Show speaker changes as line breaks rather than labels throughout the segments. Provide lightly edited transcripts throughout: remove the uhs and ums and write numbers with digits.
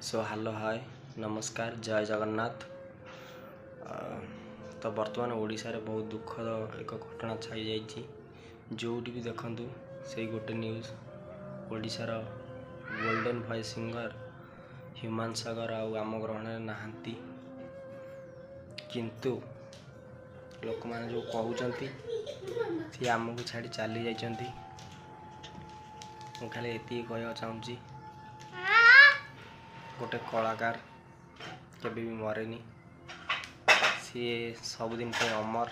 So hello hi नमस्कार जय जगन्नाथ। तो बर्तमान ओडिशा रे बहुत दुखद एक घटना छाई जाइए जोटी भी देखंतु से गोटे न्यूज ओडिशार golden voice singer Human Sagar आम ग्रहण नहांती किंतु लोक मैंने जो कहते सी आमको छाड़ी चली जाइए। मु खाली ये कह चाहूँगी गोटे कलाकार केबे भी मरेनी, सी सबुदिन अमर।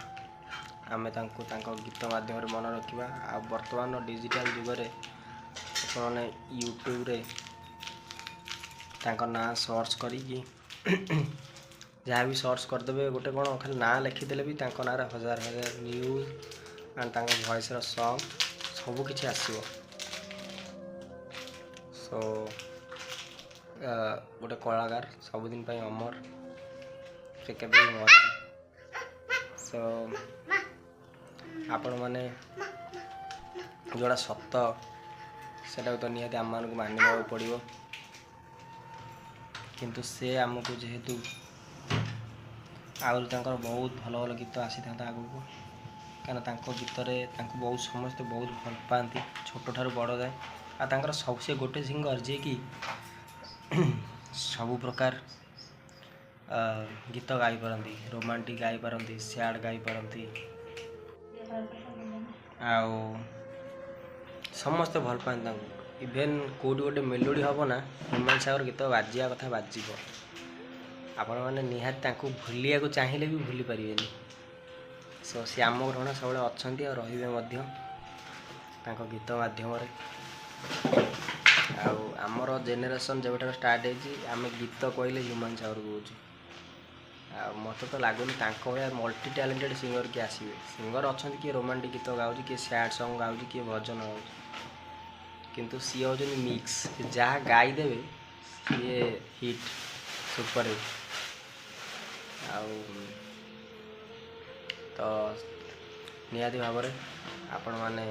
आमे तांको गीत माध्यम मन रखा। आ वर्तमान डिजिटल जुगरे आपने यूट्यूब रे तांको ना सर्च करी जहाँ भी सर्च करदे गोटे कौन खाली ना लिखिदेले भी तांको ना हजार हजार न्यूज एंड तांको वॉइस रो सॉन्ग सब किछि आसीबो। सो गोटे कलाकार सबुदिन अमर, से केबे भी मर। सो आपण माने जोड़ा सत सेटा तो निहाती आम मानक मानवा पड़ो, किंतु से आमको जेहेतु आउर बहुत भल भल गीत आसी था आगू कहीं गीत बहुत समस्ते बहुत भल पाती छोट ठार बड़ जाए। आ सब से गोटे सिंगर जे कि सब प्रकार गीत गाई पारती, रोमांटिक गाई पारती, सैड गाई पारती, समस्ते भल पाते। इभेन कौटी गोटे मेलोडी हम ना ह्यूमान सागर गीत बाजिया कथा बाजिब, आपण मैंने निहाती भूलिया चाहिए भी भूली पारे। सो सी आम ग्रहण सब अच्छा और रे गीत माध्यम आमर जेनेरेशन जब स्टार्ट होम गीत कहले ह्यूमान सागर कह मत तो लगुनि भाया मल्टी टैलेंटेड सिंगर किए आसवे। सिंगर अच्छा किए रोमांटिक गीत गाँव, किए सैड सॉन्ग गाँव, किए भजन गाँव, किंतु सी हूँ मिक्स जहाँ गाईदेवे सी हिट सुपर हिट। तो निहाती भाव आपण मैंने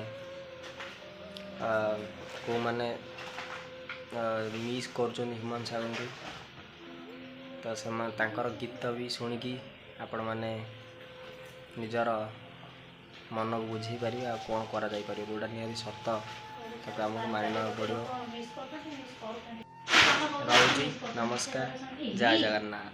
को मैंने मिस कर ह्यूमान सागर को, तो से गीत भी शुणिकी आपण मैंने निजर मन को बुझे पारे आ कौन करा जाई पारे जोड़ा निहाती सत तो आमको मानना पड़ो। रही नमस्कार जय जगन्नाथ।